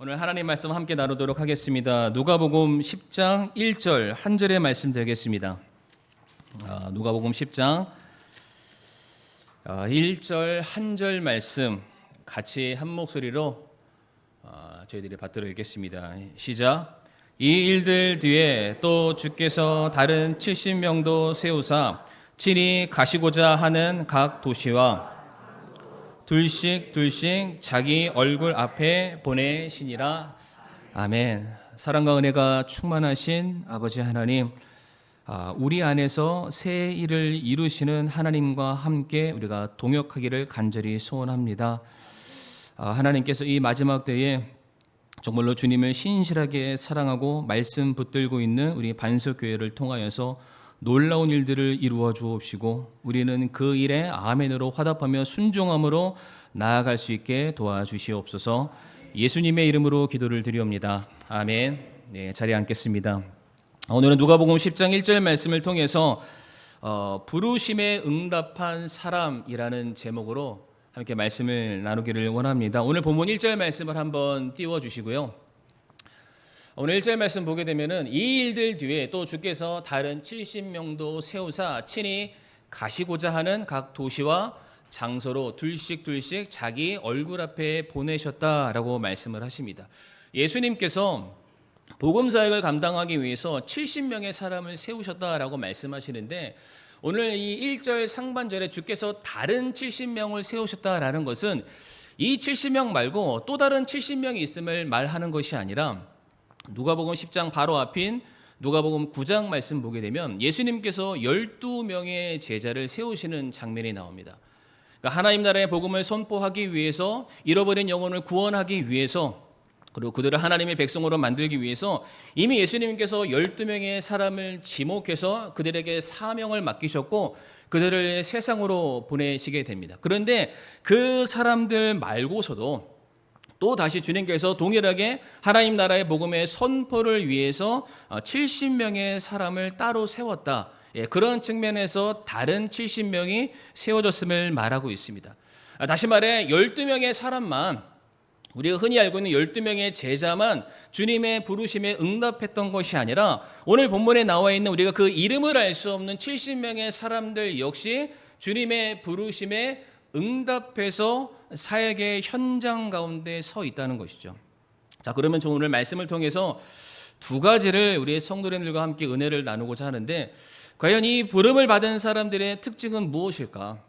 오늘 하나님 말씀 함께 나누도록 하겠습니다. 누가복음 10장 1절 한 절의 말씀 되겠습니다. 누가복음 10장 1절 한 절 말씀 같이 한 목소리로 저희들이 받들어 읽겠습니다. 시작. 이 일들 뒤에 또 주께서 다른 70명도 세우사 친히 가시고자 하는 각 도시와 둘씩 자기 얼굴 앞에 보내시니라. 아멘. 사랑과 은혜가 충만하신 아버지 하나님, 우리 안에서 새 일을 이루시는 하나님과 함께 우리가 동역하기를 간절히 소원합니다. 하나님께서 이 마지막 때에 정말로 주님을 신실하게 사랑하고 말씀 붙들고 있는 우리 반석교회를 통하여서 놀라운 일들을 이루어 주옵시고 우리는 그 일에 아멘으로 화답하며 순종함으로 나아갈 수 있게 도와주시옵소서. 예수님의 이름으로 기도를 드리옵니다. 아멘. 네, 자리에 앉겠습니다. 오늘은 누가복음 10장 1절 말씀을 통해서 부르심에 응답한 사람이라는 제목으로 함께 말씀을 나누기를 원합니다. 오늘 본문 1절 말씀을 한번 띄워주시고요. 오늘 1절 말씀 보게 되면은 이 일들 뒤에 또 주께서 다른 70명도 세우사 친히 가시고자 하는 각 도시와 장소로 둘씩 자기 얼굴 앞에 보내셨다라고 말씀을 하십니다. 예수님께서 복음 사역을 감당하기 위해서 70명의 사람을 세우셨다라고 말씀하시는데 오늘 이 1절 상반절에 주께서 다른 70명을 세우셨다라는 것은 이 70명 말고 또 다른 70명이 있음을 말하는 것이 아니라 누가복음 10장 바로 앞인 누가복음 9장 말씀 보게 되면 예수님께서 12명의 제자를 세우시는 장면이 나옵니다. 그러니까 하나님 나라의 복음을 선포하기 위해서 잃어버린 영혼을 구원하기 위해서 그리고 그들을 하나님의 백성으로 만들기 위해서 이미 예수님께서 12명의 사람을 지목해서 그들에게 사명을 맡기셨고 그들을 세상으로 보내시게 됩니다. 그런데 그 사람들 말고서도 또 다시 주님께서 동일하게 하나님 나라의 복음의 선포를 위해서 70명의 사람을 따로 세웠다. 그런 측면에서 다른 70명이 세워졌음을 말하고 있습니다. 다시 말해 12명의 사람만, 우리가 흔히 알고 있는 12명의 제자만 주님의 부르심에 응답했던 것이 아니라 오늘 본문에 나와 있는 우리가 그 이름을 알 수 없는 70명의 사람들 역시 주님의 부르심에 응답해서 사역의 현장 가운데 서 있다는 것이죠. 자, 그러면 저 오늘 말씀을 통해서 두 가지를 우리의 성도님들과 함께 은혜를 나누고자 하는데 과연 이 부름을 받은 사람들의 특징은 무엇일까?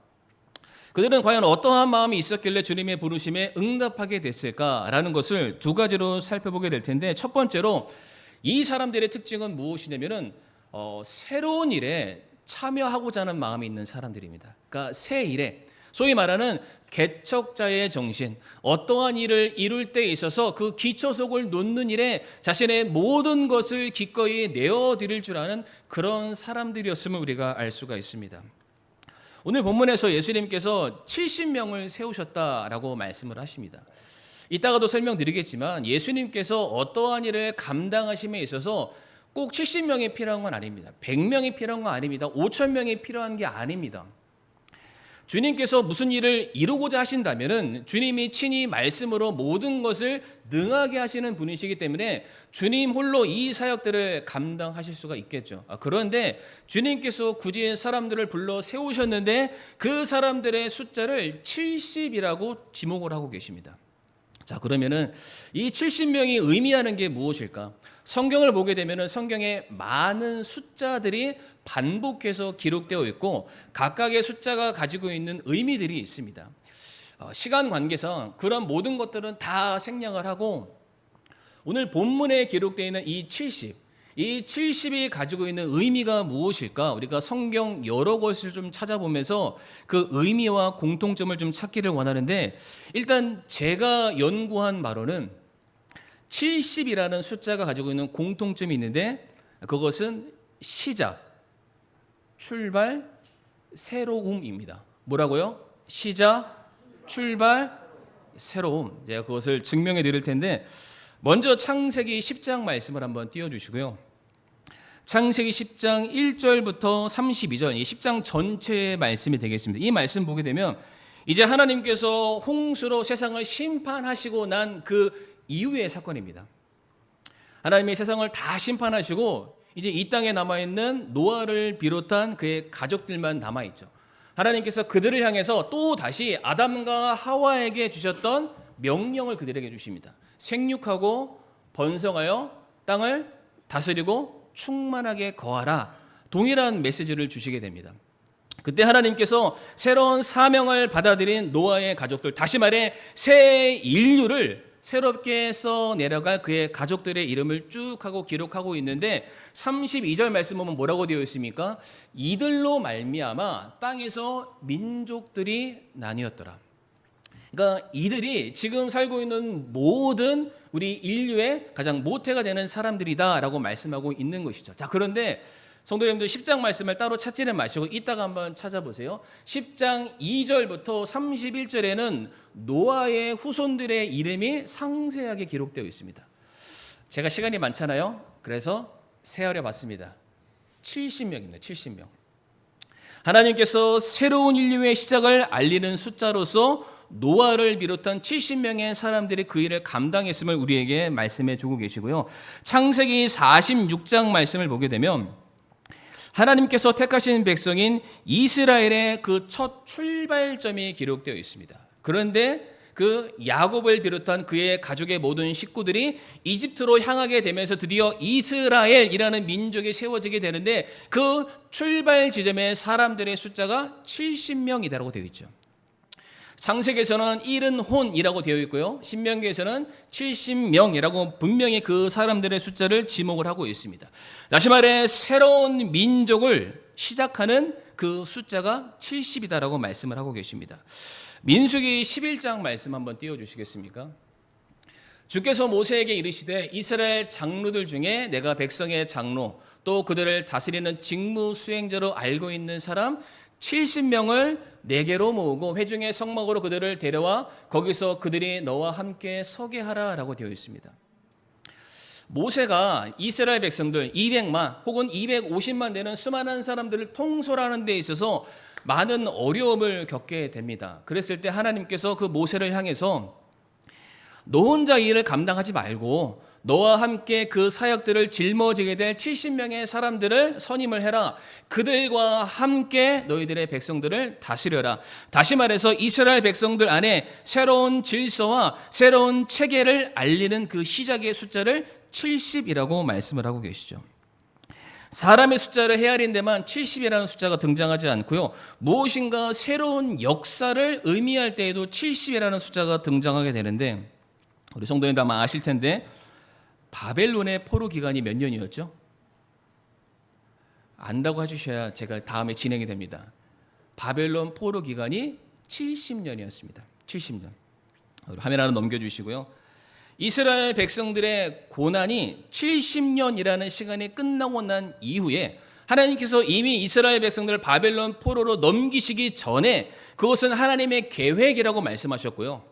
그들은 과연 어떠한 마음이 있었길래 주님의 부르심에 응답하게 됐을까라는 것을 두 가지로 살펴보게 될 텐데 첫 번째로 이 사람들의 특징은 무엇이냐면은 새로운 일에 참여하고자 하는 마음이 있는 사람들입니다. 그러니까 새 일에 소위 말하는 개척자의 정신, 어떠한 일을 이룰 때 있어서 그 기초석을 놓는 일에 자신의 모든 것을 기꺼이 내어드릴 줄 아는 그런 사람들이었음을 우리가 알 수가 있습니다. 오늘 본문에서 예수님께서 70명을 세우셨다라고 말씀을 하십니다. 이따가도 설명드리겠지만 예수님께서 어떠한 일을 감당하심에 있어서 꼭 70명이 필요한 건 아닙니다. 100명이 필요한 건 아닙니다. 5,000명이 필요한 게 아닙니다. 주님께서 무슨 일을 이루고자 하신다면은 주님이 친히 말씀으로 모든 것을 능하게 하시는 분이시기 때문에 주님 홀로 이 사역들을 감당하실 수가 있겠죠. 그런데 주님께서 굳이 사람들을 불러 세우셨는데 그 사람들의 숫자를 70이라고 지목을 하고 계십니다. 자, 그러면은 이 70명이 의미하는 게 무엇일까? 성경을 보게 되면은 성경에 많은 숫자들이 반복해서 기록되어 있고 각각의 숫자가 가지고 있는 의미들이 있습니다. 시간 관계상 그런 모든 것들은 다 생략을 하고 오늘 본문에 기록되어 있는 이 70이 가지고 있는 의미가 무엇일까? 우리가 성경 여러 곳을 좀 찾아보면서 그 의미와 공통점을 좀 찾기를 원하는데 일단 제가 연구한 바로는 70이라는 숫자가 가지고 있는 공통점이 있는데 그것은 시작, 출발, 새로움입니다. 뭐라고요? 시작, 출발, 새로움. 제가 그것을 증명해 드릴 텐데 먼저 창세기 10장 말씀을 한번 띄워주시고요. 창세기 10장 1절부터 32절, 이 10장 전체의 말씀이 되겠습니다. 이 말씀 보게 되면 이제 하나님께서 홍수로 세상을 심판하시고 난 그 이후의 사건입니다. 하나님이 세상을 다 심판하시고 이제 이 땅에 남아있는 노아를 비롯한 그의 가족들만 남아있죠. 하나님께서 그들을 향해서 또 다시 아담과 하와에게 주셨던 명령을 그들에게 주십니다. 생육하고 번성하여 땅을 다스리고 충만하게 거하라. 동일한 메시지를 주시게 됩니다. 그때 하나님께서 새로운 사명을 받아들인 노아의 가족들, 다시 말해 새 인류를 새롭게 써내려갈 그의 가족들의 이름을 쭉 하고 기록하고 있는데 32절 말씀 보면 뭐라고 되어 있습니까? 이들로 말미암아 땅에서 민족들이 나뉘었더라. 그러니까 이들이 지금 살고 있는 모든 우리 인류의 가장 모태가 되는 사람들이다라고 말씀하고 있는 것이죠. 자, 그런데 성도 여러분들 10장 말씀을 따로 찾지는 마시고 이따가 한번 찾아보세요. 10장 2절부터 31절에는 노아의 후손들의 이름이 상세하게 기록되어 있습니다. 제가 시간이 많잖아요. 그래서 세어려 봤습니다. 70명입니다. 70명. 하나님께서 새로운 인류의 시작을 알리는 숫자로서 노아를 비롯한 70명의 사람들이 그 일을 감당했음을 우리에게 말씀해 주고 계시고요. 창세기 46장 말씀을 보게 되면 하나님께서 택하신 백성인 이스라엘의 그 첫 출발점이 기록되어 있습니다. 그런데 그 야곱을 비롯한 그의 가족의 모든 식구들이 이집트로 향하게 되면서 드디어 이스라엘이라는 민족이 세워지게 되는데 그 출발 지점의 사람들의 숫자가 70명이라고 되어 있죠. 창세기에서는 일흔 혼이라고 되어 있고요. 신명기에서는 70명이라고 분명히 그 사람들의 숫자를 지목을 하고 있습니다. 다시 말해 새로운 민족을 시작하는 그 숫자가 70이다라고 말씀을 하고 계십니다. 민수기 11장 말씀 한번 띄워주시겠습니까? 주께서 모세에게 이르시되 이스라엘 장로들 중에 내가 백성의 장로 또 그들을 다스리는 직무 수행자로 알고 있는 사람 70명을 내게로 모으고 회중의 성막으로 그들을 데려와 거기서 그들이 너와 함께 서게 하라라고 되어 있습니다. 모세가 이스라엘 백성들 200만 혹은 250만 되는 수많은 사람들을 통솔하는 데 있어서 많은 어려움을 겪게 됩니다. 그랬을 때 하나님께서 그 모세를 향해서 너 혼자 이 일을 감당하지 말고 너와 함께 그 사역들을 짊어지게 될 70명의 사람들을 선임을 해라. 그들과 함께 너희들의 백성들을 다스려라. 다시 말해서 이스라엘 백성들 안에 새로운 질서와 새로운 체계를 알리는 그 시작의 숫자를 70이라고 말씀을 하고 계시죠. 사람의 숫자를 헤아린 데만 70이라는 숫자가 등장하지 않고요. 무엇인가 새로운 역사를 의미할 때에도 70이라는 숫자가 등장하게 되는데 우리 성도님들 아마 아실 텐데 바벨론의 포로 기간이 몇 년이었죠? 안다고 해주셔야 제가 다음에 진행이 됩니다. 바벨론 포로 기간이 70년이었습니다. 70년. 화면 하나 넘겨주시고요. 이스라엘 백성들의 고난이 70년이라는 시간이 끝나고 난 이후에 하나님께서 이미 이스라엘 백성들을 바벨론 포로로 넘기시기 전에 그것은 하나님의 계획이라고 말씀하셨고요.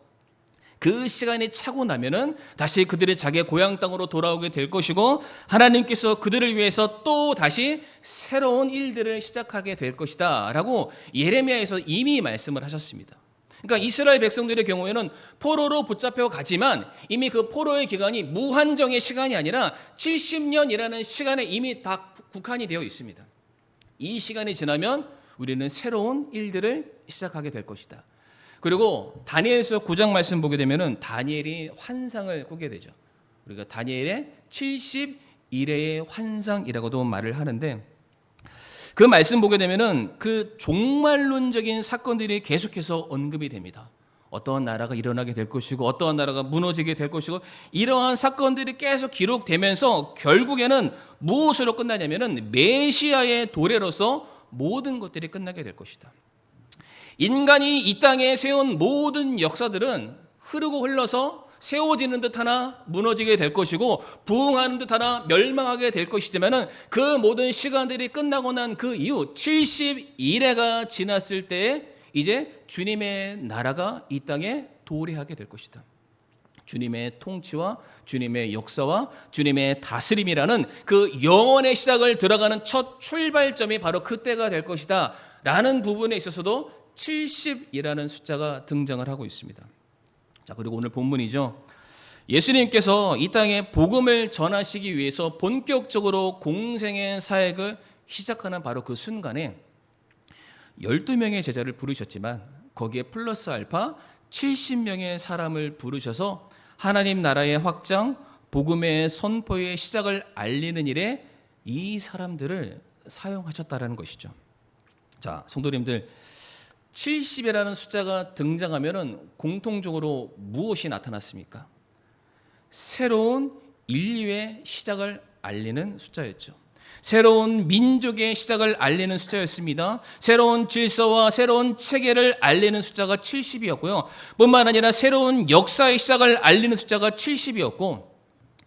그 시간이 차고 나면은 다시 그들이 자기의 고향 땅으로 돌아오게 될 것이고 하나님께서 그들을 위해서 또 다시 새로운 일들을 시작하게 될 것이다 라고 예레미야에서 이미 말씀을 하셨습니다. 그러니까 이스라엘 백성들의 경우에는 포로로 붙잡혀 가지만 이미 그 포로의 기간이 무한정의 시간이 아니라 70년이라는 시간에 이미 다 국한이 되어 있습니다. 이 시간이 지나면 우리는 새로운 일들을 시작하게 될 것이다. 그리고 다니엘서 9장 말씀 보게 되면은 다니엘이 환상을 꾸게 되죠. 우리가 다니엘의 71회의 환상이라고도 말을 하는데 그 말씀 보게 되면은 그 종말론적인 사건들이 계속해서 언급이 됩니다. 어떠한 나라가 일어나게 될 것이고 어떠한 나라가 무너지게 될 것이고 이러한 사건들이 계속 기록되면서 결국에는 무엇으로 끝나냐면은 메시아의 도래로서 모든 것들이 끝나게 될 것이다. 인간이 이 땅에 세운 모든 역사들은 흐르고 흘러서 세워지는 듯 하나 무너지게 될 것이고 부흥하는 듯 하나 멸망하게 될 것이지만은 그 모든 시간들이 끝나고 난 그 이후 71회가 지났을 때에 이제 주님의 나라가 이 땅에 도래하게 될 것이다. 주님의 통치와 주님의 역사와 주님의 다스림이라는 그 영원의 시작을 들어가는 첫 출발점이 바로 그때가 될 것이다 라는 부분에 있어서도 70이라는 숫자가 등장을 하고 있습니다. 자, 그리고 오늘 본문이죠. 예수님께서 이 땅에 복음을 전하시기 위해서 본격적으로 공생의 사역을 시작하는 바로 그 순간에 12명의 제자를 부르셨지만 거기에 플러스 알파 70명의 사람을 부르셔서 하나님 나라의 확장, 복음의 선포의 시작을 알리는 일에 이 사람들을 사용하셨다라는 것이죠. 자, 성도님들, 70이라는 숫자가 등장하면 공통적으로 무엇이 나타났습니까? 새로운 인류의 시작을 알리는 숫자였죠. 새로운 민족의 시작을 알리는 숫자였습니다. 새로운 질서와 새로운 체계를 알리는 숫자가 70이었고요. 뿐만 아니라 새로운 역사의 시작을 알리는 숫자가 70이었고,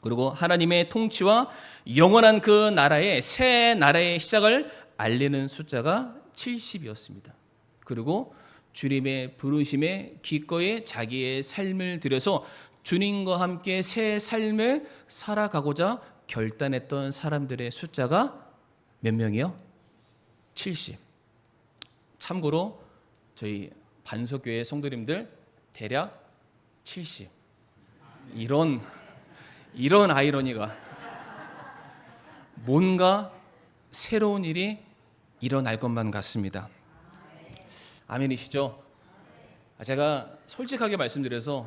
그리고 하나님의 통치와 영원한 그 나라의 새 나라의 시작을 알리는 숫자가 70이었습니다. 그리고 주님의 부르심에 기꺼이 자기의 삶을 들여서 주님과 함께 새 삶을 살아가고자 결단했던 사람들의 숫자가 몇 명이요? 70. 참고로 저희 반석교회 성도님들 대략 70. 이런 아이러니가, 뭔가 새로운 일이 일어날 것만 같습니다. 아멘이시죠? 제가 솔직하게 말씀드려서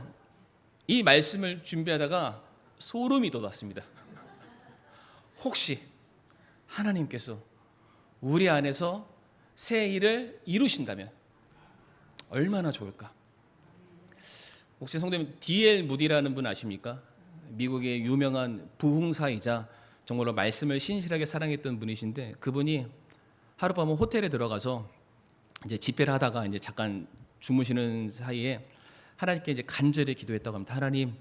이 말씀을 준비하다가 소름이 돋았습니다. 혹시 하나님께서 우리 안에서 새 일을 이루신다면 얼마나 좋을까? 혹시 성도님 D.L. 무디라는 분 아십니까? 미국의 유명한 부흥사이자 정말로 말씀을 신실하게 사랑했던 분이신데, 그분이 하룻밤은 호텔에 들어가서 이제 집회를 하다가 이제 잠깐 주무시는 사이에 하나님께 이제 간절히 기도했다고 합니다. 하나님,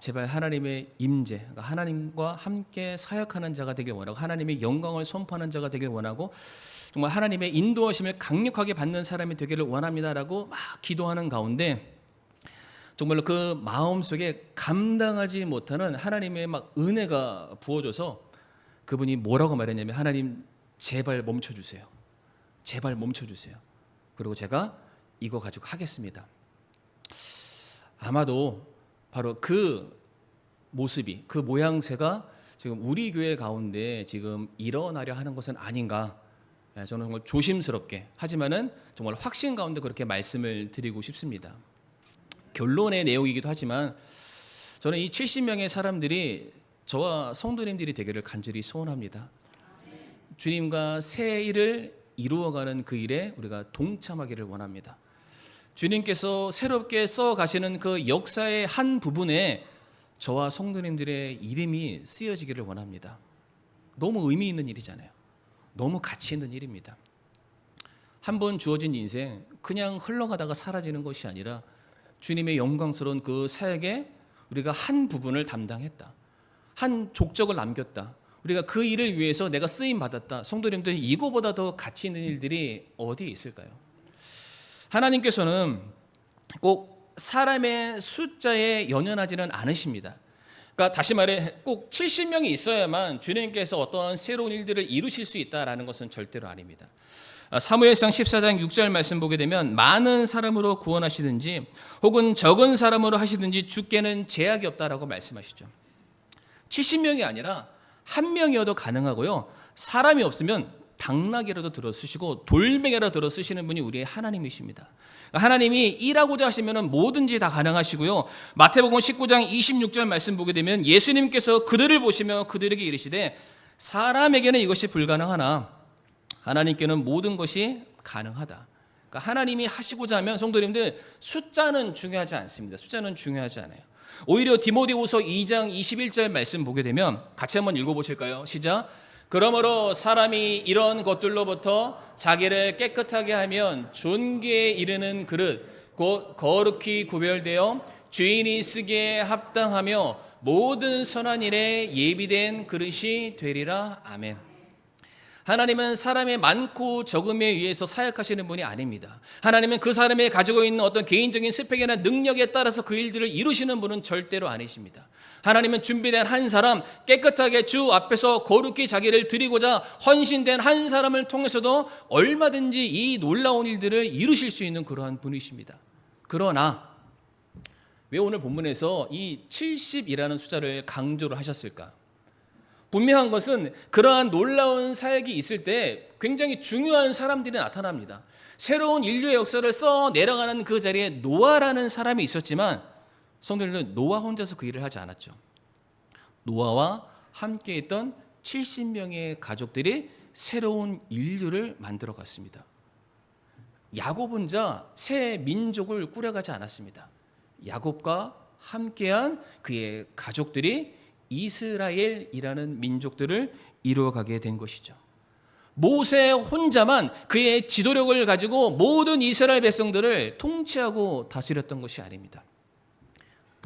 제발 하나님의 임재, 그러니까 하나님과 함께 사역하는 자가 되길 원하고 하나님의 영광을 선포하는 자가 되길 원하고 정말 하나님의 인도하심을 강력하게 받는 사람이 되기를 원합니다라고 막 기도하는 가운데 정말로 그 마음속에 감당하지 못하는 하나님의 막 은혜가 부어져서 그분이 뭐라고 말했냐면, 하나님 제발 멈춰주세요. 제발 멈춰주세요. 그리고 제가 이거 가지고 하겠습니다. 아마도 바로 그 모습이, 그 모양새가 지금 우리 교회 가운데 지금 일어나려 하는 것은 아닌가. 저는 정말 조심스럽게 하지만은 정말 확신 가운데 그렇게 말씀을 드리고 싶습니다. 결론의 내용이기도 하지만 저는 이 70명의 사람들이 저와 성도님들이 되기를 간절히 소원합니다. 주님과 새 일을 이루어가는 그 일에 우리가 동참하기를 원합니다. 주님께서 새롭게 써가시는 그 역사의 한 부분에 저와 성도님들의 이름이 쓰여지기를 원합니다. 너무 의미 있는 일이잖아요. 너무 가치 있는 일입니다. 한 번 주어진 인생 그냥 흘러가다가 사라지는 것이 아니라 주님의 영광스러운 그 사역에 우리가 한 부분을 담당했다. 한 족적을 남겼다. 우리가 그 일을 위해서 내가 쓰임 받았다. 성도님들, 이거보다 더 가치 있는 일들이 어디에 있을까요? 하나님께서는 꼭 사람의 숫자에 연연하지는 않으십니다. 그러니까 다시 말해 꼭 70명이 있어야만 주님께서 어떤 새로운 일들을 이루실 수 있다라는 것은 절대로 아닙니다. 사무엘상 14장 6절 말씀 보게 되면 많은 사람으로 구원하시든지 혹은 적은 사람으로 하시든지 주께는 제약이 없다라고 말씀하시죠. 70명이 아니라 한 명이어도 가능하고요. 사람이 없으면 당나귀라도 들어 쓰시고 돌멩이라도 들어 쓰시는 분이 우리의 하나님이십니다. 하나님이 일하고자 하시면 뭐든지 다 가능하시고요. 마태복음 19장 26절 말씀 보게 되면 예수님께서 그들을 보시며 그들에게 이르시되 사람에게는 이것이 불가능하나 하나님께는 모든 것이 가능하다. 그러니까 하나님이 하시고자 하면 성도님들 숫자는 중요하지 않습니다. 숫자는 중요하지 않아요. 오히려 디모데후서 2장 21절 말씀 보게 되면 같이 한번 읽어보실까요? 시작. 그러므로 사람이 이런 것들로부터 자기를 깨끗하게 하면 존귀에 이르는 그릇 곧 거룩히 구별되어 주인이 쓰기에 합당하며 모든 선한 일에 예비된 그릇이 되리라. 아멘. 하나님은 사람의 많고 적음에 의해서 사역하시는 분이 아닙니다. 하나님은 그 사람이 가지고 있는 어떤 개인적인 스펙이나 능력에 따라서 그 일들을 이루시는 분은 절대로 아니십니다. 하나님은 준비된 한 사람, 깨끗하게 주 앞에서 거룩히 자기를 드리고자 헌신된 한 사람을 통해서도 얼마든지 이 놀라운 일들을 이루실 수 있는 그러한 분이십니다. 그러나 왜 오늘 본문에서 이 70이라는 숫자를 강조를 하셨을까? 분명한 것은 그러한 놀라운 사역이 있을 때 굉장히 중요한 사람들이 나타납니다. 새로운 인류의 역사를 써 내려가는 그 자리에 노아라는 사람이 있었지만 성도님들, 노아 혼자서 그 일을 하지 않았죠. 노아와 함께 있던 70명의 가족들이 새로운 인류를 만들어 갔습니다. 야곱 혼자 새 민족을 꾸려가지 않았습니다. 야곱과 함께한 그의 가족들이 이스라엘이라는 민족들을 이루어가게 된 것이죠. 모세 혼자만 그의 지도력을 가지고 모든 이스라엘 백성들을 통치하고 다스렸던 것이 아닙니다.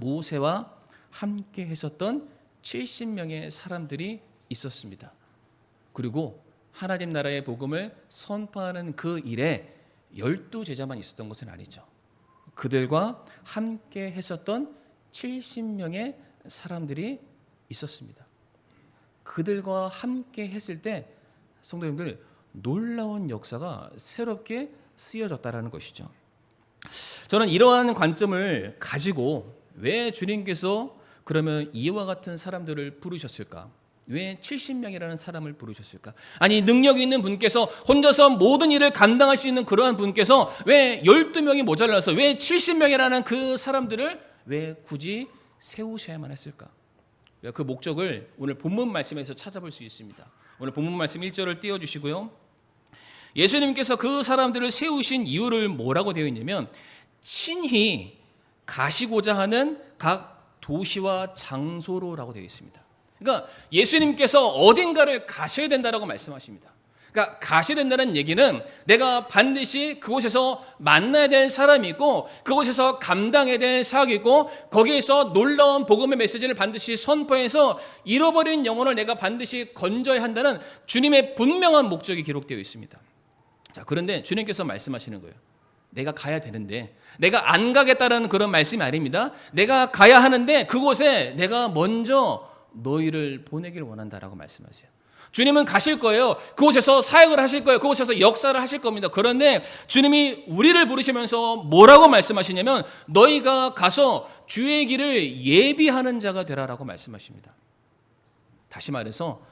모세와 함께 했었던 70명의 사람들이 있었습니다. 그리고 하나님 나라의 복음을 선포하는 그 일에 12제자만 있었던 것은 아니죠. 그들과 함께 했었던 70명의 사람들이 있었습니다. 그들과 함께 했을 때 성도님들, 놀라운 역사가 새롭게 쓰여졌다는 것이죠. 저는 이러한 관점을 가지고 왜 주님께서 그러면 이와 같은 사람들을 부르셨을까? 왜 70명이라는 사람을 부르셨을까? 아니, 능력 있는 분께서 혼자서 모든 일을 감당할 수 있는 그러한 분께서 왜 12명이 모자라서 왜 70명이라는 그 사람들을 왜 굳이 세우셔야만 했을까? 그 목적을 오늘 본문 말씀에서 찾아볼 수 있습니다. 오늘 본문 말씀 1절을 띄워주시고요. 예수님께서 그 사람들을 세우신 이유를 뭐라고 되어 있냐면 친히 가시고자 하는 각 도시와 장소로라고 되어 있습니다. 그러니까 예수님께서 어딘가를 가셔야 된다라고 말씀하십니다. 그러니까 가셔야 된다는 얘기는 내가 반드시 그곳에서 만나야 될 사람이 있고 그곳에서 감당해야 될 사역이 있고 거기에서 놀라운 복음의 메시지를 반드시 선포해서 잃어버린 영혼을 내가 반드시 건져야 한다는 주님의 분명한 목적이 기록되어 있습니다. 자, 그런데 주님께서 말씀하시는 거예요. 내가 가야 되는데 내가 안 가겠다는 그런 말씀이 아닙니다. 내가 가야 하는데 그곳에 내가 먼저 너희를 보내길 원한다라고 말씀하세요. 주님은 가실 거예요. 그곳에서 사역을 하실 거예요. 그곳에서 역사를 하실 겁니다. 그런데 주님이 우리를 부르시면서 뭐라고 말씀하시냐면 너희가 가서 주의 길을 예비하는 자가 되라라고 말씀하십니다. 다시 말해서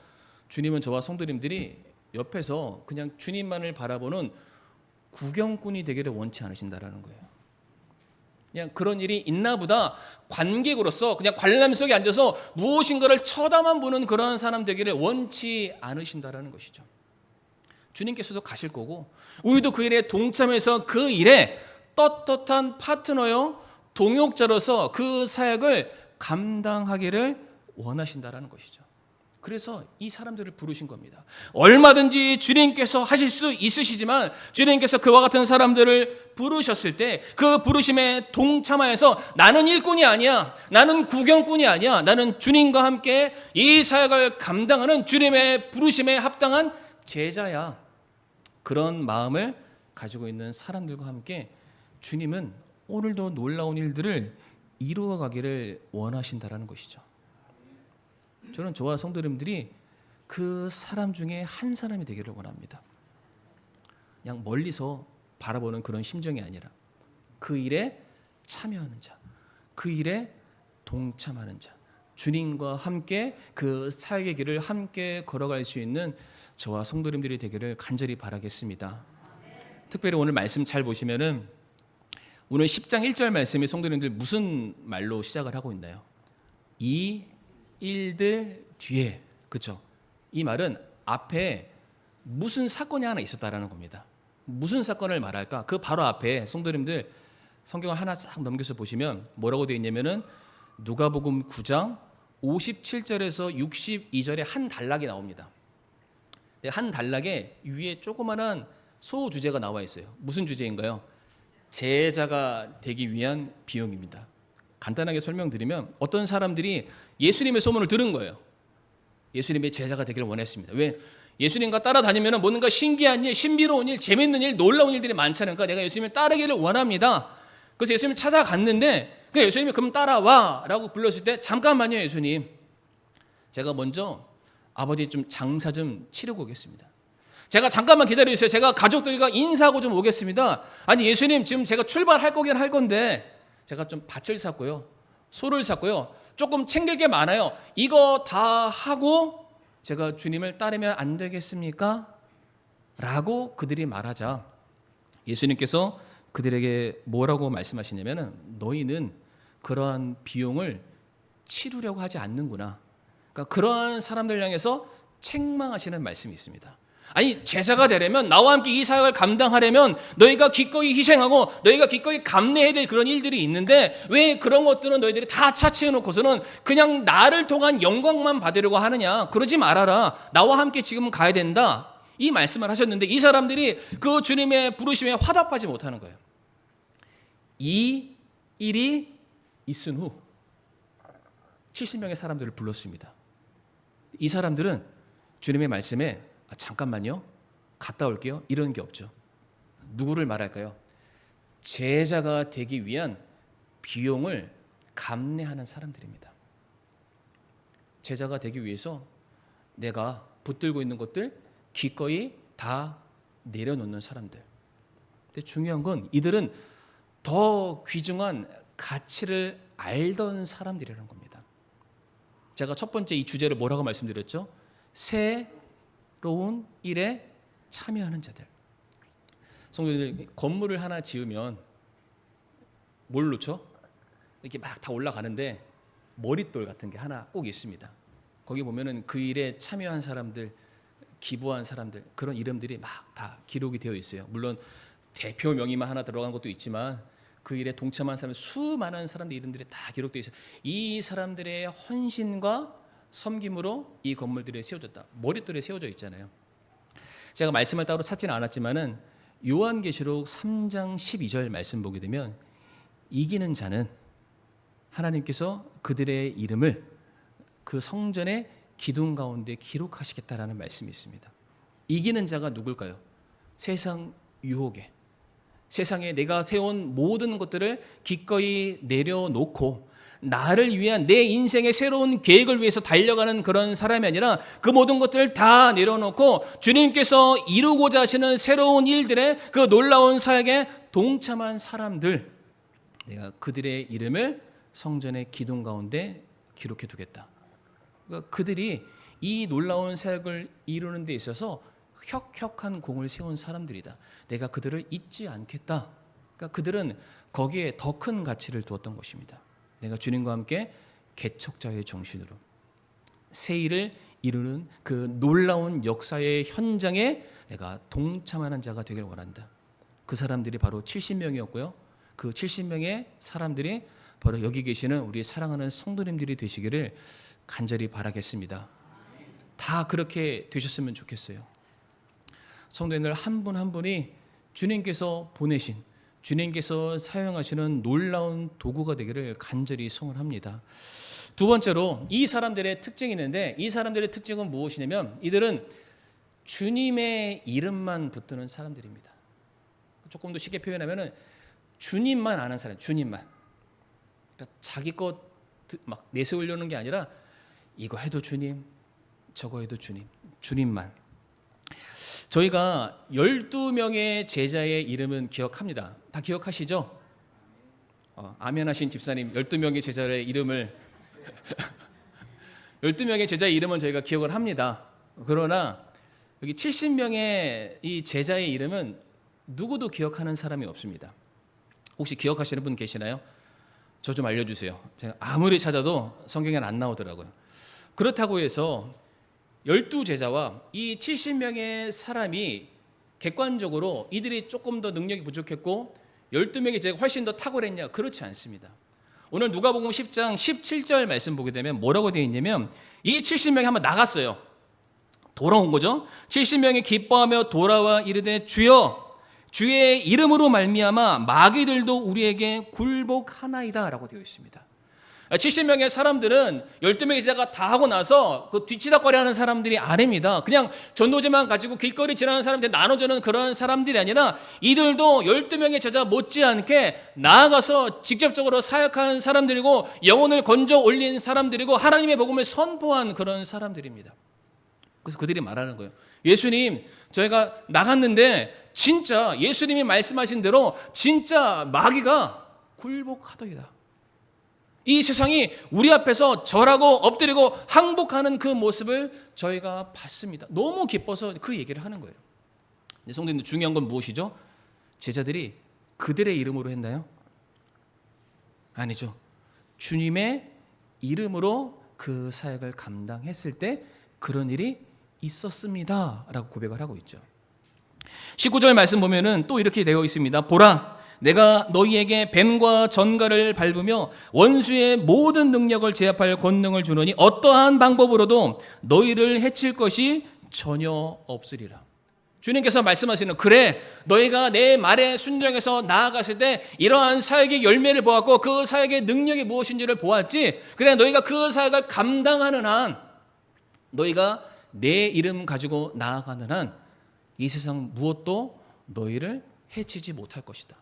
주님은 저와 성도님들이 옆에서 그냥 주님만을 바라보는 구경꾼이 되기를 원치 않으신다라는 거예요. 그냥 그런 일이 있나 보다 관객으로서 그냥 관람 속에 앉아서 무엇인가를 쳐다만 보는 그런 사람 되기를 원치 않으신다라는 것이죠. 주님께서도 가실 거고 우리도 그 일에 동참해서 그 일에 떳떳한 파트너요 동역자로서 그 사역을 감당하기를 원하신다라는 것이죠. 그래서 이 사람들을 부르신 겁니다. 얼마든지 주님께서 하실 수 있으시지만 주님께서 그와 같은 사람들을 부르셨을 때 그 부르심에 동참하여서 나는 일꾼이 아니야, 나는 구경꾼이 아니야, 나는 주님과 함께 이 사역을 감당하는 주님의 부르심에 합당한 제자야. 그런 마음을 가지고 있는 사람들과 함께 주님은 오늘도 놀라운 일들을 이루어가기를 원하신다라는 것이죠. 저는 저와 성도님들이 그 사람 중에 한 사람이 되기를 원합니다. 그냥 멀리서 바라보는 그런 심정이 아니라 그 일에 참여하는 자, 그 일에 동참하는 자, 주님과 함께 그 사역의 길을 함께 걸어갈 수 있는 저와 성도님들이 되기를 간절히 바라겠습니다. 특별히 오늘 말씀 잘 보시면은 오늘 10장 1절 말씀이 성도님들 무슨 말로 시작을 하고 있나요? 이 일들 뒤에, 그렇죠? 이 말은 앞에 무슨 사건이 하나 있었다라는 겁니다. 무슨 사건을 말할까? 그 바로 앞에 성도님들 성경을 하나 싹 넘겨서 보시면 뭐라고 되어 있냐면은 누가복음 9장 57절에서 62절에 한 단락이 나옵니다. 한 단락에 위에 조그마한 소주제가 나와 있어요. 무슨 주제인가요? 제자가 되기 위한 비용입니다. 간단하게 설명드리면 어떤 사람들이 예수님의 소문을 들은 거예요. 예수님의 제자가 되기를 원했습니다. 왜? 예수님과 따라다니면 뭔가 신기한 일, 신비로운 일, 재밌는 일, 놀라운 일들이 많지 않을까? 내가 예수님을 따르기를 원합니다. 그래서 예수님을 찾아갔는데 예수님이 그럼 따라와 라고 불렀을 때 잠깐만요 예수님, 제가 먼저 아버지 좀 장사 좀 치르고 오겠습니다. 제가 잠깐만 기다려주세요. 제가 가족들과 인사하고 좀 오겠습니다. 아니 예수님, 지금 제가 출발할 거긴 할 건데 제가 좀 밭을 샀고요, 소를 샀고요, 조금 챙길 게 많아요. 이거 다 하고 제가 주님을 따르면 안 되겠습니까? 라고 그들이 말하자 예수님께서 그들에게 뭐라고 말씀하시냐면, 너희는 그러한 비용을 치르려고 하지 않는구나. 그러니까 그러한 사람들 향해서 책망하시는 말씀이 있습니다. 아니, 제자가 되려면, 나와 함께 이 사역을 감당하려면 너희가 기꺼이 희생하고 너희가 기꺼이 감내해야 될 그런 일들이 있는데, 왜 그런 것들은 너희들이 다 차치해 놓고서는 그냥 나를 통한 영광만 받으려고 하느냐. 그러지 말아라. 나와 함께 지금 가야 된다. 이 말씀을 하셨는데, 이 사람들이 그 주님의 부르심에 화답하지 못하는 거예요. 이 일이 있은 후 70명의 사람들을 불렀습니다. 이 사람들은 주님의 말씀에 잠깐만요, 갔다 올게요, 이런 게 없죠. 누구를 말할까요? 제자가 되기 위한 비용을 감내하는 사람들입니다. 제자가 되기 위해서 내가 붙들고 있는 것들 기꺼이 다 내려놓는 사람들. 근데 중요한 건 이들은 더 귀중한 가치를 알던 사람들이라는 겁니다. 제가 첫 번째 이 주제를 뭐라고 말씀드렸죠? 새로운 일에 참여하는 자들. 성도님들, 건물을 하나 지으면 뭘 놓죠? 이렇게 막 다 올라가는데 머릿돌 같은 게 하나 꼭 있습니다. 거기 보면은 그 일에 참여한 사람들, 기부한 사람들, 그런 이름들이 막 다 기록이 되어 있어요. 물론 대표 명의만 하나 들어간 것도 있지만 그 일에 동참한 사람, 수많은 사람들 이름들이 다 기록되어 있어요. 이 사람들의 헌신과 섬김으로 이 건물들이 세워졌다. 머릿돌에 세워져 있잖아요. 제가 말씀을 따로 찾지는 않았지만은 요한계시록 3장 12절 말씀 보게 되면, 이기는 자는 하나님께서 그들의 이름을 그 성전의 기둥 가운데 기록하시겠다라는 말씀이 있습니다. 이기는 자가 누굴까요? 세상 유혹에, 세상에 내가 세운 모든 것들을 기꺼이 내려놓고 나를 위한 내 인생의 새로운 계획을 위해서 달려가는 그런 사람이 아니라, 그 모든 것들을 다 내려놓고 주님께서 이루고자 하시는 새로운 일들의 그 놀라운 사역에 동참한 사람들, 내가 그들의 이름을 성전의 기둥 가운데 기록해 두겠다. 그러니까 그들이 이 놀라운 사역을 이루는 데 있어서 혁혁한 공을 세운 사람들이다. 내가 그들을 잊지 않겠다. 그러니까 그들은 거기에 더 큰 가치를 두었던 것입니다. 내가 주님과 함께 개척자의 정신으로 새 일을 이루는 그 놀라운 역사의 현장에 내가 동참하는 자가 되길 원한다. 그 사람들이 바로 70명이었고요. 그 70명의 사람들이 바로 여기 계시는 우리 사랑하는 성도님들이 되시기를 간절히 바라겠습니다. 다 그렇게 되셨으면 좋겠어요. 성도님들 한 분 한 분이 주님께서 보내신, 주님께서 사용하시는 놀라운 도구가 되기를 간절히 소원합니다. 두 번째로 이 사람들의 특징이 있는데, 이 사람들의 특징은 무엇이냐면 이들은 주님의 이름만 붙드는 사람들입니다. 조금 더 쉽게 표현하면 주님만 아는 사람, 주님만. 그러니까 자기 것 막 내세우려는 게 아니라 이거 해도 주님, 저거 해도 주님, 주님만. 저희가 12명의 제자의 이름은 기억합니다. 다 기억하시죠? 아멘 하신 집사님, 12명의 제자의 이름을 12명의 제자의 이름은 저희가 기억을 합니다. 그러나 여기 70명의 이 제자의 이름은 누구도 기억하는 사람이 없습니다. 혹시 기억하시는 분 계시나요? 저 좀 알려주세요. 제가 아무리 찾아도 성경에는 안 나오더라고요. 그렇다고 해서 12제자와 이 70명의 사람이 객관적으로 이들이 조금 더 능력이 부족했고 12명의 제자가 훨씬 더 탁월했냐? 그렇지 않습니다. 오늘 누가복음 10장 17절 말씀 보게 되면 뭐라고 되어 있냐면, 이 70명이 한번 나갔어요. 돌아온 거죠. 70명이 기뻐하며 돌아와 이르되 주여, 주의 이름으로 말미암아 마귀들도 우리에게 굴복하나이다 라고 되어 있습니다. 70명의 사람들은 12명의 제자가 다 하고 나서 그 뒤치다거리하는 사람들이 아닙니다. 그냥 전도제만 가지고 길거리 지나는 사람들 나눠주는 그런 사람들이 아니라, 이들도 12명의 제자 못지않게 나아가서 직접적으로 사역한 사람들이고 영혼을 건져 올린 사람들이고 하나님의 복음을 선포한 그런 사람들입니다. 그래서 그들이 말하는 거예요. 예수님, 저희가 나갔는데 진짜 예수님이 말씀하신 대로 진짜 마귀가 굴복하더이다. 이 세상이 우리 앞에서 절하고 엎드리고 항복하는 그 모습을 저희가 봤습니다. 너무 기뻐서 그 얘기를 하는 거예요. 성도님들, 중요한 건 무엇이죠? 제자들이 그들의 이름으로 했나요? 아니죠. 주님의 이름으로 그 사역을 감당했을 때 그런 일이 있었습니다 라고 고백을 하고 있죠. 19절 말씀 보면은 또 이렇게 되어 있습니다. 보라, 내가 너희에게 뱀과 전갈을 밟으며 원수의 모든 능력을 제압할 권능을 주노니 어떠한 방법으로도 너희를 해칠 것이 전혀 없으리라. 주님께서 말씀하시는, 그래, 너희가 내 말에 순종해서 나아갔을 때 이러한 사역의 열매를 보았고 그 사역의 능력이 무엇인지를 보았지. 그래, 너희가 그 사역을 감당하는 한, 너희가 내 이름 가지고 나아가는 한 이 세상 무엇도 너희를 해치지 못할 것이다.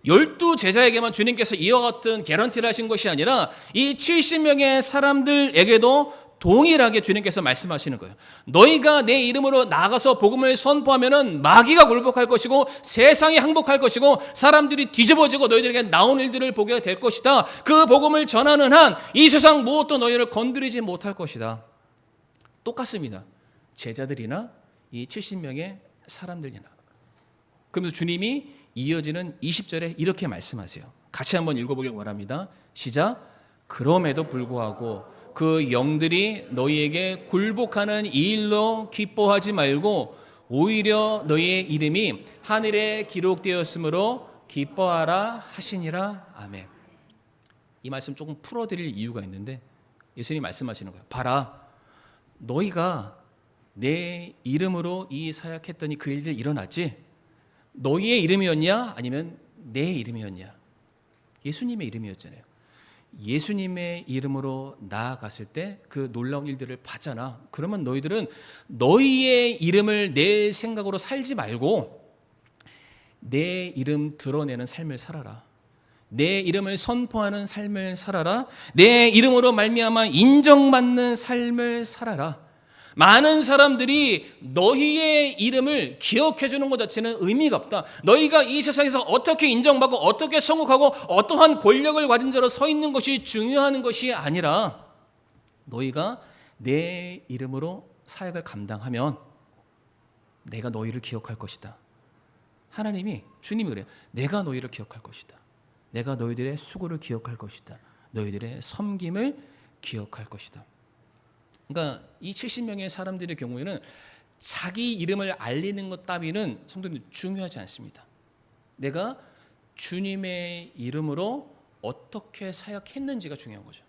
12 제자에게만 주님께서 이와 같은 개런티를 하신 것이 아니라 이 70명의 사람들에게도 동일하게 주님께서 말씀하시는 거예요. 너희가 내 이름으로 나가서 복음을 선포하면은 마귀가 굴복할 것이고 세상이 항복할 것이고 사람들이 뒤집어지고 너희들에게 나온 일들을 보게 될 것이다. 그 복음을 전하는 한 이 세상 무엇도 너희를 건드리지 못할 것이다. 똑같습니다. 제자들이나 이 70명의 사람들이나. 그러면서 주님이 이어지는 20절에 이렇게 말씀하세요. 같이 한번 읽어보길 원합니다. 시작. 그럼에도 불구하고 그 영들이 너희에게 굴복하는 이 일로 기뻐하지 말고 오히려 너희의 이름이 하늘에 기록되었으므로 기뻐하라 하시니라. 아멘. 이 말씀 조금 풀어드릴 이유가 있는데 예수님이 말씀하시는 거예요. 봐라, 너희가 내 이름으로 이 사역했더니 그 일들이 일어났지? 너희의 이름이었냐? 아니면 내 이름이었냐? 예수님의 이름이었잖아요. 예수님의 이름으로 나아갔을 때 그 놀라운 일들을 봤잖아. 그러면 너희들은 너희의 이름을 내 생각으로 살지 말고 내 이름 드러내는 삶을 살아라. 내 이름을 선포하는 삶을 살아라. 내 이름으로 말미암아 인정받는 삶을 살아라. 많은 사람들이 너희의 이름을 기억해 주는 것 자체는 의미가 없다. 너희가 이 세상에서 어떻게 인정받고 어떻게 성공하고 어떠한 권력을 가진 자로 서 있는 것이 중요한 것이 아니라 너희가 내 이름으로 사역을 감당하면 내가 너희를 기억할 것이다. 하나님이, 주님이 그래요. 내가 너희를 기억할 것이다. 내가 너희들의 수고를 기억할 것이다. 너희들의 섬김을 기억할 것이다. 그러니까 이 70명의 사람들의 경우에는 자기 이름을 알리는 것 따위는 성도님 중요하지 않습니다. 내가 주님의 이름으로 어떻게 사역했는지가 중요한 거죠.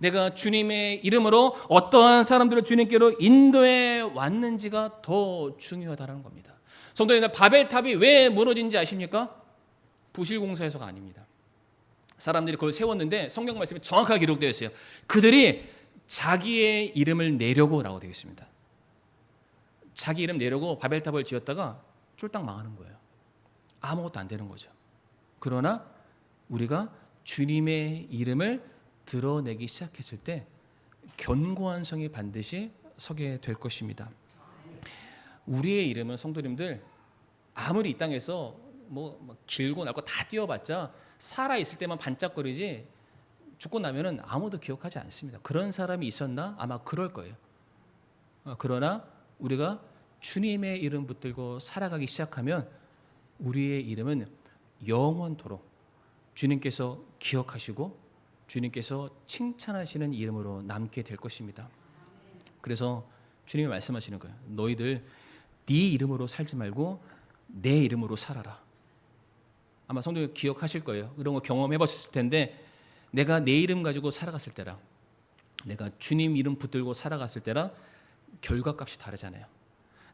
내가 주님의 이름으로 어떠한 사람들을 주님께로 인도해 왔는지가 더 중요하다는 겁니다. 성도님, 바벨탑이 왜 무너진지 아십니까? 부실공사에서가 아닙니다. 사람들이 그걸 세웠는데 성경 말씀에 정확하게 기록되어 있어요. 그들이 자기의 이름을 내려고 라고 되어 있습니다. 자기 이름 내려고 바벨탑을 지었다가 쫄딱 망하는 거예요. 아무것도 안 되는 거죠. 그러나 우리가 주님의 이름을 드러내기 시작했을 때 견고한 성이 반드시 서게 될 것입니다. 우리의 이름은 성도님들 아무리 이 땅에서 뭐 길고 넓고 다 뛰어봤자 살아 있을 때만 반짝거리지 죽고 나면은 아무도 기억하지 않습니다. 그런 사람이 있었나? 아마 그럴 거예요. 그러나 우리가 주님의 이름 붙들고 살아가기 시작하면 우리의 이름은 영원토록 주님께서 기억하시고 주님께서 칭찬하시는 이름으로 남게 될 것입니다. 그래서 주님이 말씀하시는 거예요. 너희들 네 이름으로 살지 말고 내 이름으로 살아라. 아마 성도님 기억하실 거예요. 그런 거 경험해 보셨을 텐데 내가 내 이름 가지고 살아갔을 때랑 내가 주님 이름 붙들고 살아갔을 때랑 결과값이 다르잖아요.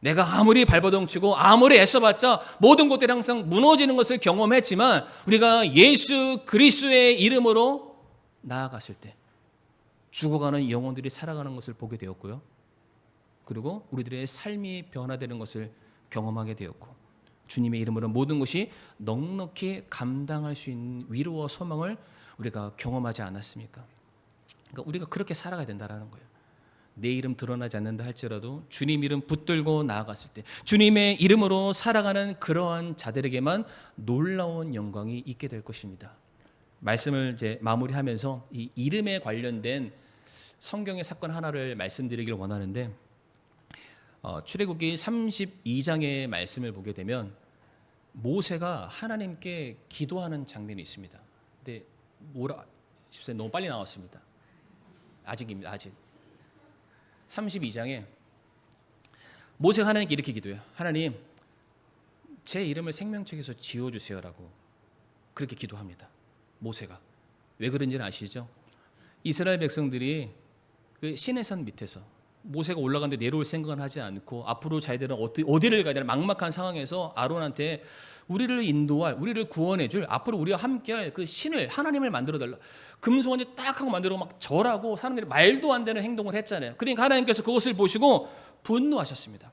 내가 아무리 발버둥치고 아무리 애써봤자 모든 것들이 항상 무너지는 것을 경험했지만 우리가 예수 그리스도의 이름으로 나아갔을 때 죽어가는 영혼들이 살아가는 것을 보게 되었고요. 그리고 우리들의 삶이 변화되는 것을 경험하게 되었고 주님의 이름으로 모든 것이 넉넉히 감당할 수 있는 위로와 소망을 우리가 경험하지 않았습니까? 그러니까 우리가 그렇게 살아가야 된다는 거예요. 내 이름 드러나지 않는다 할지라도 주님 이름 붙들고 나아갔을 때 주님의 이름으로 살아가는 그러한 자들에게만 놀라운 영광이 있게 될 것입니다. 말씀을 이제 마무리하면서 이 이름에 관련된 성경의 사건 하나를 말씀드리길 원하는데, 출애굽기 32장의 말씀을 보게 되면 모세가 하나님께 기도하는 장면이 있습니다. 근데 뭐라 집사님 너무 빨리 나왔습니다. 아직입니다. 아직. 32장에 모세가 하나님께 이렇게 기도해요. 하나님, 제 이름을 생명책에서 지워주세요라고 그렇게 기도합니다. 모세가. 왜 그런지는 아시죠? 이스라엘 백성들이 그 시내산 밑에서 모세가 올라가는데 내려올 생각은 하지 않고 앞으로 자기들은 어디를 가야 되나 막막한 상황에서 아론한테 우리를 인도할, 우리를 구원해 줄, 앞으로 우리와 함께할 그 신을, 하나님을 만들어 달라. 금송아지 딱 하고 만들고 막 절하고 사람들이 말도 안 되는 행동을 했잖아요. 그러니까 하나님께서 그것을 보시고 분노하셨습니다.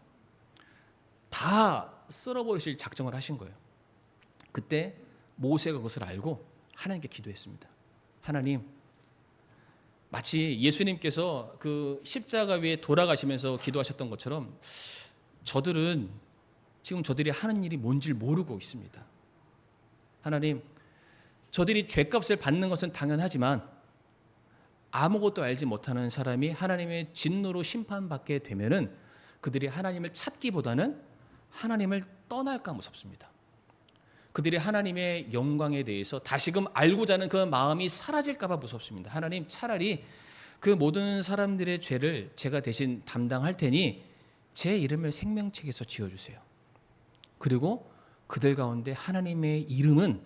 다 쓸어버리실 작정을 하신 거예요. 그때 모세가 그것을 알고 하나님께 기도했습니다. 하나님, 마치 예수님께서 그 십자가 위에 돌아가시면서 기도하셨던 것처럼 저들은 지금 저들이 하는 일이 뭔지 모르고 있습니다. 하나님, 저들이 죄값을 받는 것은 당연하지만 아무것도 알지 못하는 사람이 하나님의 진노로 심판받게 되면은 그들이 하나님을 찾기보다는 하나님을 떠날까 무섭습니다. 그들이 하나님의 영광에 대해서 다시금 알고자 하는 그 마음이 사라질까 봐 무섭습니다. 하나님, 차라리 그 모든 사람들의 죄를 제가 대신 담당할 테니 제 이름을 생명책에서 지워주세요. 그리고 그들 가운데 하나님의 이름은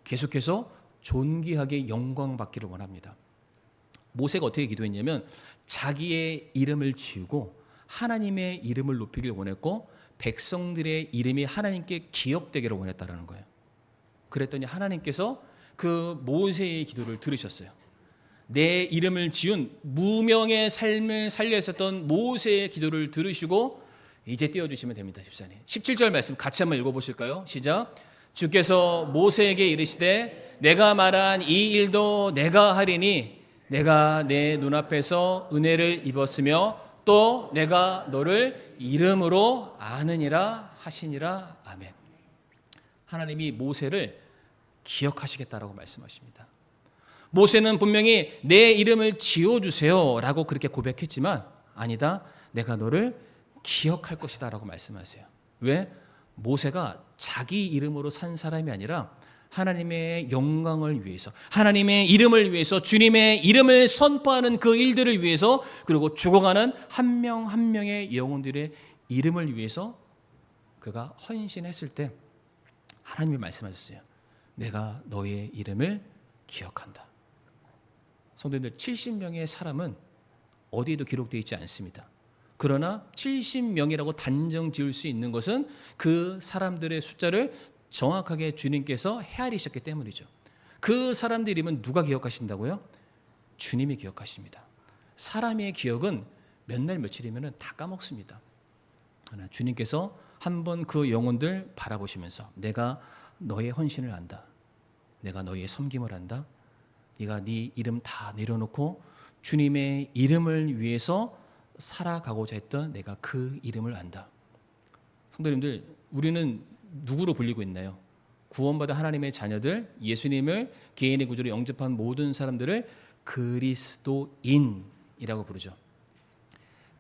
계속해서 존귀하게 영광받기를 원합니다. 모세가 어떻게 기도했냐면 자기의 이름을 지우고 하나님의 이름을 높이길 원했고 백성들의 이름이 하나님께 기억되기를 원했다라는 거예요. 그랬더니 하나님께서 그 모세의 기도를 들으셨어요. 내 이름을 지은 무명의 삶을 살려 있었던 모세의 기도를 들으시고 이제 띄워주시면 됩니다. 집사님. 17절 말씀 같이 한번 읽어보실까요? 시작. 주께서 모세에게 이르시되 내가 말한 이 일도 내가 하리니 내가 내 눈앞에서 은혜를 입었으며 또 내가 너를 이름으로 아느니라 하시니라. 아멘. 하나님이 모세를 기억하시겠다라고 말씀하십니다. 모세는 분명히 내 이름을 지워주세요 라고 그렇게 고백했지만 아니다, 내가 너를 기억할 것이다 라고 말씀하세요. 왜? 모세가 자기 이름으로 산 사람이 아니라 하나님의 영광을 위해서, 하나님의 이름을 위해서, 주님의 이름을 선포하는 그 일들을 위해서, 그리고 죽어가는 한 명 한 명의 영혼들의 이름을 위해서 그가 헌신했을 때 하나님이 말씀하셨어요. 내가 너의 이름을 기억한다. 성도님들, 70명의 사람은 어디에도 기록되어 있지 않습니다. 그러나 70명이라고 단정 지을 수 있는 것은 그 사람들의 숫자를 정확하게 주님께서 헤아리셨기 때문이죠. 그 사람들 이름은 누가 기억하신다고요? 주님이 기억하십니다. 사람의 기억은 몇 날 며칠이면 다 까먹습니다. 그러나 주님께서 한번 그 영혼들 바라보시면서 내가 너의 헌신을 안다. 내가 너의 섬김을 안다. 네가 네 이름 다 내려놓고 주님의 이름을 위해서 살아가고자 했던 내가 그 이름을 안다. 성도님들, 우리는 누구로 불리고 있나요? 구원받은 하나님의 자녀들, 예수님을 개인의 구주로 영접한 모든 사람들을 그리스도인이라고 부르죠.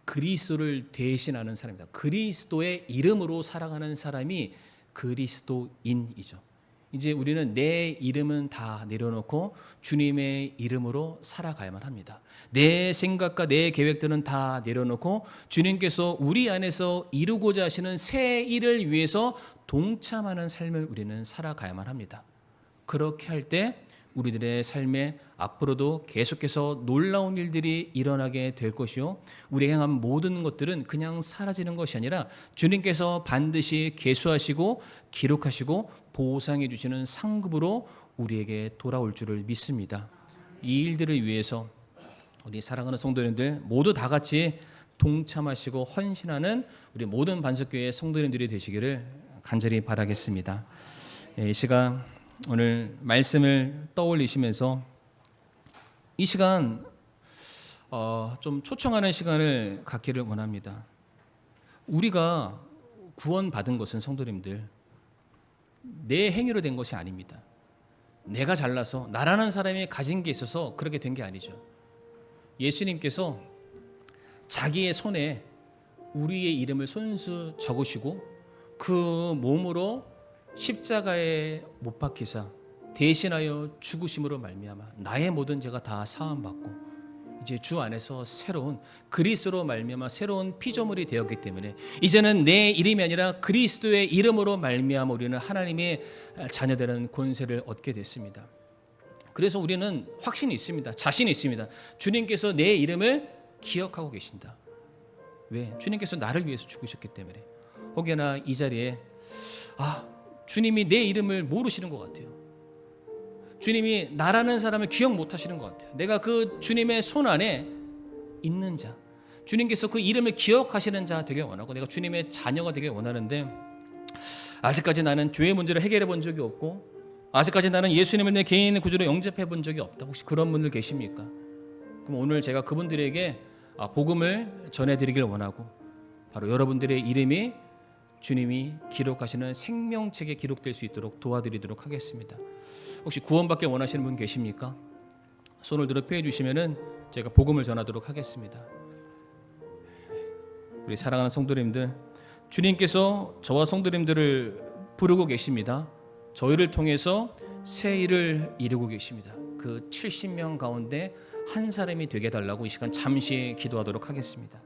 그리스도를 대신하는 사람이다. 그리스도의 이름으로 살아가는 사람이 그리스도인이죠. 이제 우리는 내 이름은 다 내려놓고 주님의 이름으로 살아가야만 합니다. 내 생각과 내 계획들은 다 내려놓고 주님께서 우리 안에서 이루고자 하시는 새 일을 위해서 동참하는 삶을 우리는 살아가야만 합니다. 그렇게 할 때 우리들의 삶에 앞으로도 계속해서 놀라운 일들이 일어나게 될 것이요, 우리가 행한 모든 것들은 그냥 사라지는 것이 아니라 주님께서 반드시 계수하시고 기록하시고 보상해 주시는 상급으로 우리에게 돌아올 줄을 믿습니다. 이 일들을 위해서 우리 사랑하는 성도님들 모두 다 같이 동참하시고 헌신하는 우리 모든 반석교회 성도님들이 되시기를 간절히 바라겠습니다. 이 시간 오늘 말씀을 떠올리시면서 이 시간 좀 초청하는 시간을 갖기를 원합니다. 우리가 구원받은 것은 성도님들 내 행위로 된 것이 아닙니다. 내가 잘나서 나라는 사람이 가진 게 있어서 그렇게 된 게 아니죠. 예수님께서 자기의 손에 우리의 이름을 손수 적으시고 그 몸으로 십자가에 못 박히사 대신하여 죽으심으로 말미암아 나의 모든 죄가 다 사함 받고 이제 주 안에서 새로운 그리스도로 말미암아 새로운 피조물이 되었기 때문에 이제는 내 이름이 아니라 그리스도의 이름으로 말미암아 우리는 하나님의 자녀되는 권세를 얻게 됐습니다. 그래서 우리는 확신이 있습니다. 자신이 있습니다. 주님께서 내 이름을 기억하고 계신다. 왜? 주님께서 나를 위해서 죽으셨기 때문에. 혹여나 이 자리에 주님이 내 이름을 모르시는 것 같아요. 주님이 나라는 사람을 기억 못 하시는 것 같아요. 내가 그 주님의 손 안에 있는 자, 주님께서 그 이름을 기억하시는 자 되게 원하고 내가 주님의 자녀가 되게 원하는데 아직까지 나는 죄의 문제를 해결해 본 적이 없고 아직까지 나는 예수님을 내 개인 구주로 영접해 본 적이 없다. 혹시 그런 분들 계십니까? 그럼 오늘 제가 그분들에게 복음을 전해드리길 원하고 바로 여러분들의 이름이 주님이 기록하시는 생명책에 기록될 수 있도록 도와드리도록 하겠습니다. 혹시 구원받기 원하시는 분 계십니까? 손을 들어 피해 주시면은 제가 복음을 전하도록 하겠습니다. 우리 사랑하는 성도님들, 주님께서 저와 성도님들을 부르고 계십니다. 저희를 통해서 새 일을 이루고 계십니다. 그 70명 가운데 한 사람이 되게 달라고 이 시간 잠시 기도하도록 하겠습니다.